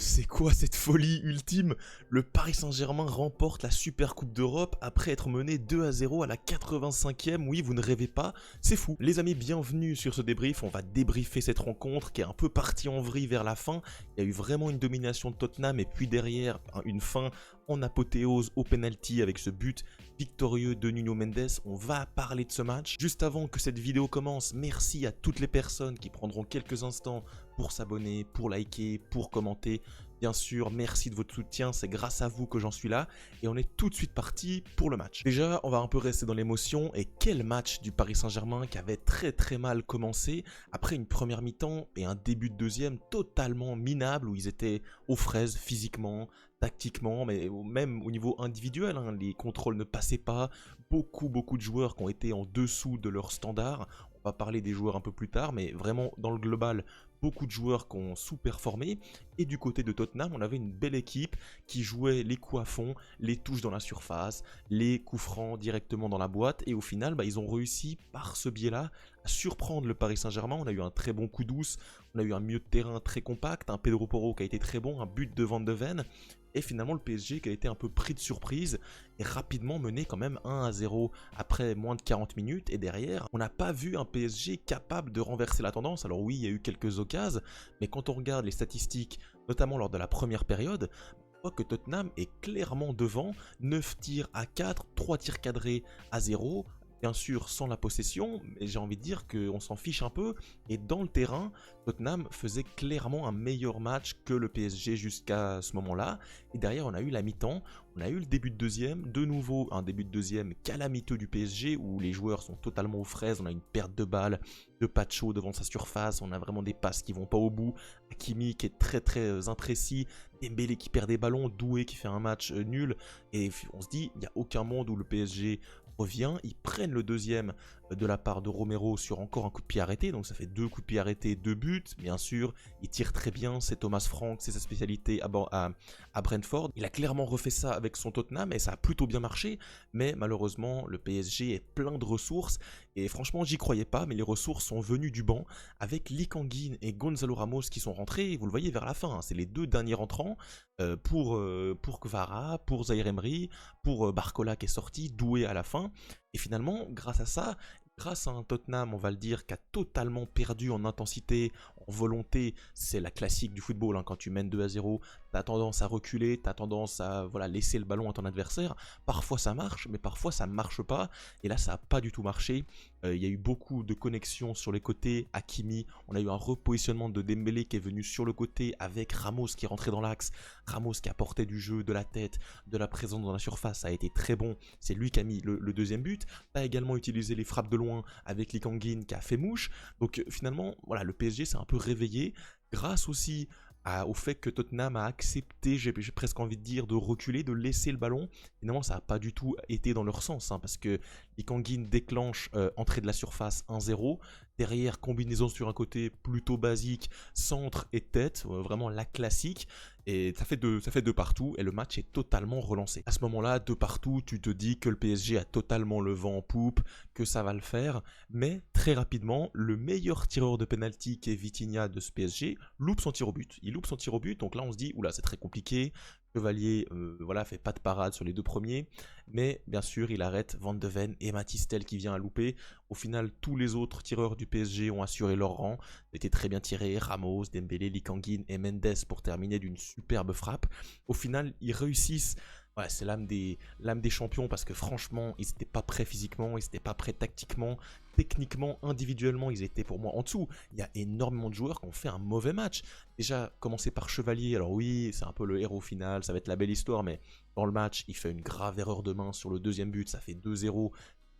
C'est quoi cette folie ultime? Le Paris Saint-Germain remporte la Super Coupe d'Europe après être mené 2-0 à la 85e. Oui, vous ne rêvez pas, c'est fou. Les amis, bienvenue sur ce débrief. On va débriefer cette rencontre qui est un peu partie en vrille vers la fin. Il y a eu vraiment une domination de Tottenham et puis derrière une fin en apothéose au penalty avec ce but victorieux de Nuno Mendes. On va parler de ce match. Juste avant que cette vidéo commence, merci à toutes les personnes qui prendront quelques instants pour s'abonner, pour liker, pour commenter. Bien sûr, merci de votre soutien, c'est grâce à vous que j'en suis là. Et on est tout de suite parti pour le match. Déjà, on va un peu rester dans l'émotion. Et quel match du Paris Saint-Germain qui avait très mal commencé après une première mi-temps et un début de deuxième totalement minable où ils étaient aux fraises physiquement, tactiquement, mais même au niveau individuel, hein. Les contrôles ne passaient pas. Beaucoup de joueurs qui ont été en dessous de leur standard. On va parler des joueurs un peu plus tard, mais vraiment dans le global, beaucoup de joueurs qui ont sous-performé. Et du côté de Tottenham, on avait une belle équipe qui jouait les coups à fond, les touches dans la surface, les coups francs directement dans la boîte. Et au final, ils ont réussi par ce biais-là à surprendre le Paris Saint-Germain. On a eu un très bon coup douce, on a eu un milieu de terrain très compact, un Pedro Porro qui a été très bon, un but de Van de Ven. Et finalement le PSG qui a été un peu pris de surprise et rapidement mené quand même 1-0 après moins de 40 minutes. Et derrière, on n'a pas vu un PSG capable de renverser la tendance. Alors oui, il y a eu quelques occasions, mais quand on regarde les statistiques, notamment lors de la première période, on voit que Tottenham est clairement devant, 9 tirs à 4, 3 tirs cadrés à 0. Bien sûr sans la possession, mais j'ai envie de dire qu'on s'en fiche un peu. Et dans le terrain, Tottenham faisait clairement un meilleur match que le PSG jusqu'à ce moment-là. Et derrière, on a eu la mi-temps, on a eu le début de deuxième, de nouveau un début de deuxième calamiteux du PSG où les joueurs sont totalement aux fraises. On a une perte de balle de Pacho devant sa surface, on a vraiment des passes qui vont pas au bout. Hakimi qui est très imprécis, Dembélé qui perd des ballons, Doué qui fait un match nul. Et on se dit, il n'y a aucun monde où le PSG revient, ils prennent le deuxième de la part de Romero sur encore un coup de pied arrêté, donc ça fait 2 coups de pied arrêtés, 2 buts, bien sûr, il tire très bien, c'est Thomas Frank, c'est sa spécialité à Brentford. Il a clairement refait ça avec son Tottenham et ça a plutôt bien marché, mais malheureusement le PSG est plein de ressources et franchement j'y croyais pas, mais les ressources sont venues du banc avec Lee Kang-in et Gonzalo Ramos qui sont rentrés, vous le voyez vers la fin, hein, c'est les 2 derniers rentrants pour Kvara, pour Zaïre Emery, pour Barcola qui est sorti, Doué à la fin. Et finalement, grâce à ça, grâce à un Tottenham, on va le dire, qui a totalement perdu en intensité, en volonté, c'est la classique du football, hein, quand tu mènes 2-0, tu as tendance à reculer, tu as tendance à laisser le ballon à ton adversaire. Parfois ça marche, mais parfois ça ne marche pas. Et là, ça n'a pas du tout marché. Il y a eu beaucoup de connexions sur les côtés. Hakimi, on a eu un repositionnement de Dembélé qui est venu sur le côté avec Ramos qui est rentré dans l'axe. Ramos qui apportait du jeu, de la tête, de la présence dans la surface, ça a été très bon. C'est lui qui a mis le deuxième but. Tu as également utilisé les frappes de loin avec Lee Kang-in qui a fait mouche. Donc finalement, voilà, le PSG s'est un peu réveillé grâce aussi au fait que Tottenham a accepté, j'ai presque envie de dire, de reculer, de laisser le ballon. Finalement, ça n'a pas du tout été dans leur sens, hein, parce que Lee Kang-in déclenche entrée de la surface 1-0. Derrière, combinaison sur un côté plutôt basique, centre et tête, vraiment la classique. Et ça fait deux partout et le match est totalement relancé. À ce moment-là, 2 partout, tu te dis que le PSG a totalement le vent en poupe, que ça va le faire. Mais très rapidement, le meilleur tireur de penalty qui est Vitinha de ce PSG loupe son tir au but. Il loupe son tir au but, donc là on se dit, oula c'est très compliqué. Chevalier, fait pas de parade sur les 2 premiers, mais bien sûr il arrête Van de Ven et Matistel qui vient à louper. Au final, tous les autres tireurs du PSG ont assuré leur rang, étaient très bien tirés, Ramos, Dembélé, Lee Kang-in et Mendes pour terminer d'une superbe frappe. Au final, ils réussissent. Ouais, c'est l'âme des champions parce que franchement, ils n'étaient pas prêts physiquement, ils n'étaient pas prêts tactiquement, techniquement, individuellement, ils étaient pour moi en dessous. Il y a énormément de joueurs qui ont fait un mauvais match. Déjà, commencer par Chevalier, alors oui, c'est un peu le héros final, ça va être la belle histoire, mais dans le match, il fait une grave erreur de main sur le deuxième but, ça fait 2-0.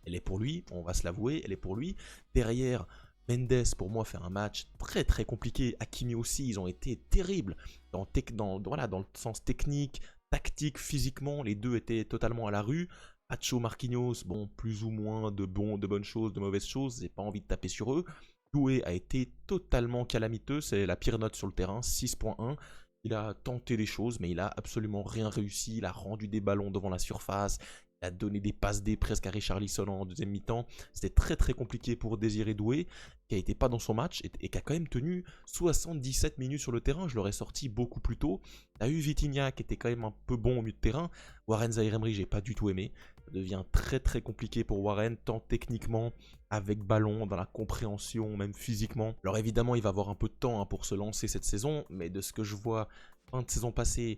Elle est pour lui, on va se l'avouer, elle est pour lui. Derrière, Mendes, pour moi, fait un match très compliqué. Hakimi aussi, ils ont été terribles dans le sens technique, tactique, physiquement, les 2 étaient totalement à la rue. Pacho, Marquinhos, bon, plus ou moins de bonnes choses, de mauvaises choses, j'ai pas envie de taper sur eux. Doué a été totalement calamiteux, c'est la pire note sur le terrain, 6.1. Il a tenté des choses, mais il a absolument rien réussi. Il a rendu des ballons devant la surface. Il a donné des passes D presque à Richarlison en deuxième mi-temps. C'était très très compliqué pour Désiré Doué, qui a été pas dans son match et qui a quand même tenu 77 minutes sur le terrain. Je l'aurais sorti beaucoup plus tôt. T'as eu Vitinha qui était quand même un peu bon au milieu de terrain. Warren Zaïre-Emery, j'ai pas du tout aimé. Ça devient très très compliqué pour Warren, tant techniquement, avec ballon, dans la compréhension, même physiquement. Alors évidemment, il va avoir un peu de temps pour se lancer cette saison, mais de ce que je vois fin de saison passée,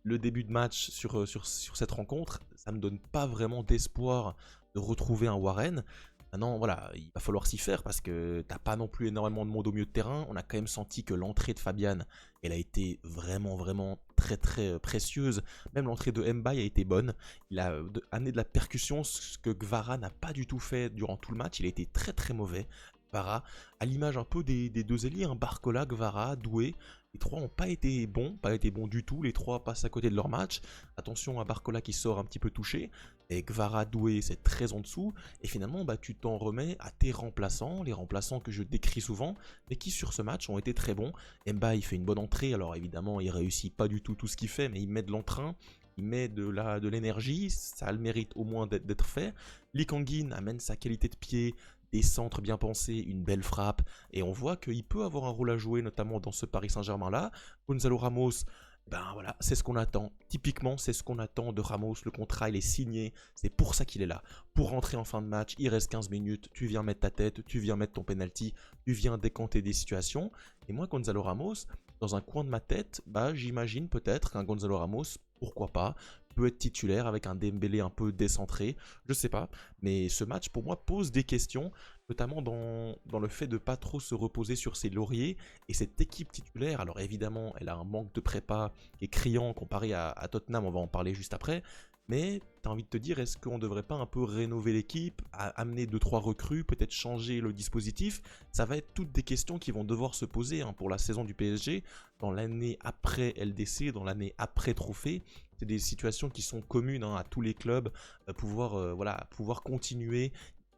le début de match sur cette rencontre, ça me donne pas vraiment d'espoir de retrouver un Warren. Maintenant, voilà, il va falloir s'y faire parce que t'as pas non plus énormément de monde au milieu de terrain. On a quand même senti que l'entrée de Fabian, elle a été vraiment, vraiment très, très précieuse. Même l'entrée de Mbaye a été bonne. Il a amené de la percussion, ce que Gvara n'a pas du tout fait durant tout le match. Il a été très, très mauvais. Gvara, à l'image un peu des deux ailiers, Barcola, Gvara, Doué. Les trois n'ont pas été bons du tout. Les trois passent à côté de leur match. Attention à Barcola qui sort un petit peu touché. Et Gvara, Doué, c'est très en dessous. Et finalement, tu t'en remets à tes remplaçants, les remplaçants que je décris souvent, mais qui sur ce match ont été très bons. Mbaye, il fait une bonne entrée. Alors évidemment, il réussit pas du tout ce qu'il fait, mais il met de l'entrain. Il met de l'énergie, ça a le mérite au moins d'être fait. Lee Kang-in amène sa qualité de pied, des centres bien pensés, une belle frappe, et on voit qu'il peut avoir un rôle à jouer, notamment dans ce Paris Saint-Germain là. Gonzalo Ramos, ben voilà, c'est ce qu'on attend. Typiquement, c'est ce qu'on attend de Ramos. Le contrat, il est signé. C'est pour ça qu'il est là. Pour rentrer en fin de match, il reste 15 minutes. Tu viens mettre ta tête, tu viens mettre ton penalty, tu viens décanter des situations. Et moi, Gonzalo Ramos, dans un coin de ma tête, j'imagine peut-être qu'un Gonzalo Ramos, pourquoi pas, peut être titulaire avec un Dembélé un peu décentré, je sais pas, mais ce match pour moi pose des questions, notamment dans le fait de pas trop se reposer sur ses lauriers, et cette équipe titulaire, alors évidemment elle a un manque de prépa qui est criant comparé à Tottenham, on va en parler juste après, mais t'as envie de te dire, est-ce qu'on devrait pas un peu rénover l'équipe, amener 2-3 recrues, peut-être changer le dispositif? Ça va être toutes des questions qui vont devoir se poser pour la saison du PSG, dans l'année après LDC, dans l'année après trophée. C'est des situations qui sont communes à tous les clubs, pouvoir continuer.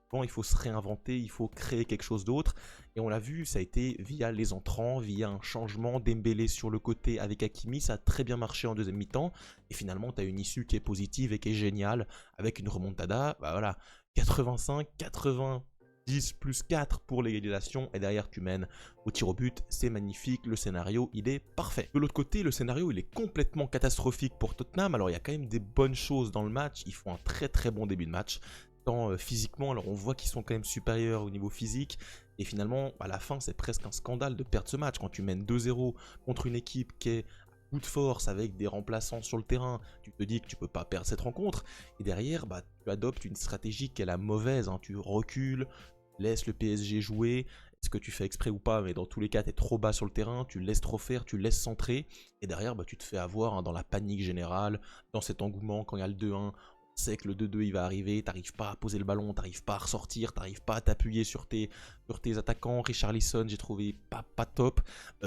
Bon, il faut se réinventer, il faut créer quelque chose d'autre. Et on l'a vu, ça a été via les entrants, via un changement. Dembélé sur le côté avec Hakimi, ça a très bien marché en deuxième mi-temps. Et finalement, tu as une issue qui est positive et qui est géniale, avec une remontada. 85, 90 plus 4 pour l'égalisation, et derrière tu mènes au tir au but, c'est magnifique, le scénario il est parfait. De l'autre côté, le scénario il est complètement catastrophique pour Tottenham. Alors il y a quand même des bonnes choses dans le match, ils font un très très bon début de match. Physiquement, alors on voit qu'ils sont quand même supérieurs au niveau physique, et finalement à la fin c'est presque un scandale de perdre ce match quand tu mènes 2-0 contre une équipe qui est à bout de force avec des remplaçants sur le terrain. Tu te dis que tu peux pas perdre cette rencontre, et derrière tu adoptes une stratégie qui est la mauvaise, tu recules, laisse le PSG jouer. Est-ce que tu fais exprès ou pas, mais dans tous les cas, tu es trop bas sur le terrain, tu laisses trop faire, tu laisses centrer, et derrière, tu te fais avoir dans la panique générale, dans cet engouement, quand il y a le 2-1, on sait que le 2-2 il va arriver, t'arrives pas à poser le ballon, t'arrives pas à ressortir, t'arrives pas à t'appuyer sur tes attaquants. Richarlison, j'ai trouvé pas top.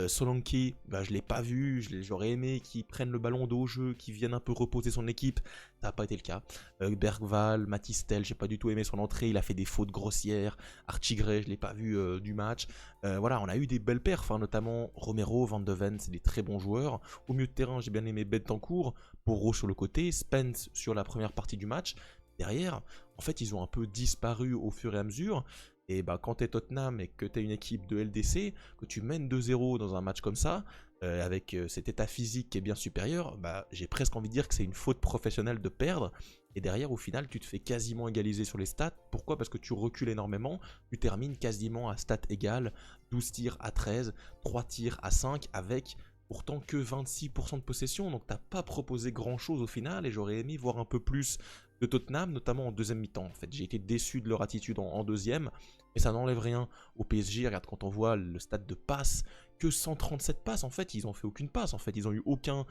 Solanke, je l'ai pas vu, j'aurais aimé qu'il prenne le ballon dos au jeu, qu'il vienne un peu reposer son équipe, ça n'a pas été le cas. Bergval, Matistel, j'ai pas du tout aimé son entrée, il a fait des fautes grossières. Archie Gray, je l'ai pas vu du match. On a eu des belles perfs, notamment Romero, Van de Ven, c'est des très bons joueurs. Au milieu de terrain, j'ai bien aimé Bentancur, Porro sur le côté, Spence sur la première partie du match. Derrière, en fait, ils ont un peu disparu au fur et à mesure. Et quand tu es Tottenham et que tu es une équipe de LDC, que tu mènes 2-0 dans un match comme ça, avec cet état physique qui est bien supérieur, j'ai presque envie de dire que c'est une faute professionnelle de perdre. Et derrière, au final, tu te fais quasiment égaliser sur les stats. Pourquoi? Parce que tu recules énormément, tu termines quasiment à stats égales, 12 tirs à 13, 3 tirs à 5, avec pourtant que 26% de possession. Donc t'as pas proposé grand chose au final, et j'aurais aimé voir un peu plus de Tottenham, notamment en deuxième mi-temps. En fait, j'ai été déçu de leur attitude en deuxième, mais ça n'enlève rien au PSG. Regarde, quand on voit le stade de passes, que 137 passes, en fait, ils ont fait aucune passe, en fait, ils ont eu aucun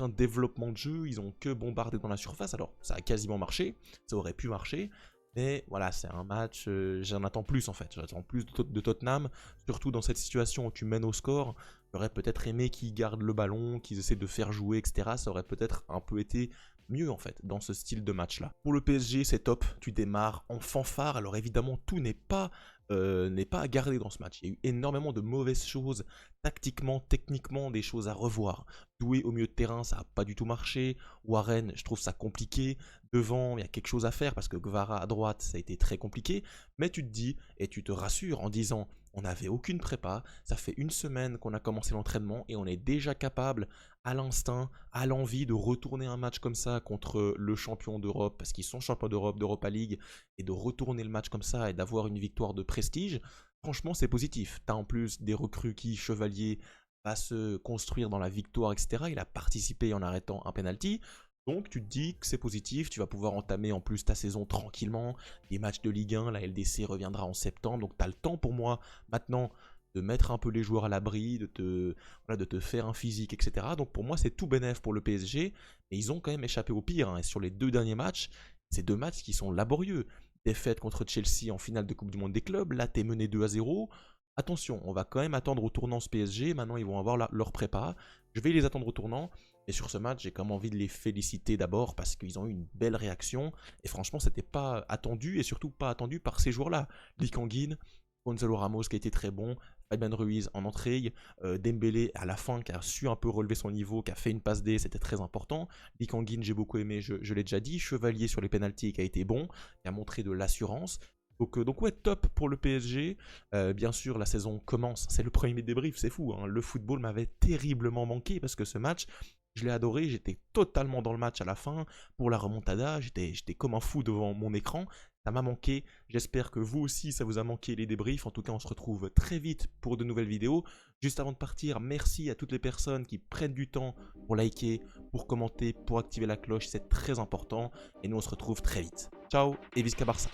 développement de jeu, ils ont que bombardé dans la surface. Alors, ça a quasiment marché, ça aurait pu marcher, mais voilà, c'est un match, j'en attends plus en fait, j'attends plus de Tottenham, surtout dans cette situation où tu mènes au score. J'aurais peut-être aimé qu'ils gardent le ballon, qu'ils essaient de faire jouer, etc. Ça aurait peut-être un peu été mieux en fait dans ce style de match là. Pour le PSG, c'est top, tu démarres en fanfare. Alors évidemment tout n'est pas n'est pas à garder dans ce match. Il y a eu énormément de mauvaises choses, tactiquement, techniquement, des choses à revoir. Doué au milieu de terrain, ça n'a pas du tout marché. Warren, je trouve ça compliqué. Devant, il y a quelque chose à faire parce que Guevara à droite, ça a été très compliqué. Mais tu te dis, et tu te rassures en disant, on n'avait aucune prépa, ça fait une semaine qu'on a commencé l'entraînement et on est déjà capable, à l'instinct, à l'envie de retourner un match comme ça contre le champion d'Europe, parce qu'ils sont champions d'Europe, d'Europa League, et de retourner le match comme ça et d'avoir une victoire de prestige. Franchement, c'est positif. T'as en plus des recrues qui, Chevalier, va se construire dans la victoire, etc. Il a participé en arrêtant un penalty. Donc tu te dis que c'est positif, tu vas pouvoir entamer en plus ta saison tranquillement, les matchs de Ligue 1, la LDC reviendra en septembre, donc tu as le temps pour moi maintenant de mettre un peu les joueurs à l'abri, voilà, de te faire un physique, etc. Donc pour moi c'est tout bénef pour le PSG, mais ils ont quand même échappé au pire, hein. Et sur les 2 derniers matchs, c'est 2 matchs qui sont laborieux. Défaite contre Chelsea en finale de Coupe du Monde des clubs, là t'es mené 2-0. Attention, on va quand même attendre au tournant ce PSG, maintenant ils vont avoir leur prépa, je vais les attendre au tournant. Et sur ce match, j'ai quand même envie de les féliciter d'abord parce qu'ils ont eu une belle réaction. Et franchement, c'était pas attendu et surtout pas attendu par ces joueurs-là. Lee Kang-in, Gonzalo Ramos qui a été très bon, Fabian Ruiz en entrée, Dembélé à la fin qui a su un peu relever son niveau, qui a fait une passe D, c'était très important. Lee Kang-in, j'ai beaucoup aimé, je l'ai déjà dit. Chevalier sur les pénaltys qui a été bon, qui a montré de l'assurance. Donc ouais, top pour le PSG. Bien sûr, la saison commence. C'est le premier débrief, c'est fou, hein. Le football m'avait terriblement manqué parce que ce match, je l'ai adoré. J'étais totalement dans le match à la fin. Pour la remontada, j'étais comme un fou devant mon écran. Ça m'a manqué. J'espère que vous aussi, ça vous a manqué les débriefs. En tout cas, on se retrouve très vite pour de nouvelles vidéos. Juste avant de partir, merci à toutes les personnes qui prennent du temps pour liker, pour commenter, pour activer la cloche. C'est très important. Et nous, on se retrouve très vite. Ciao et Visca Barça.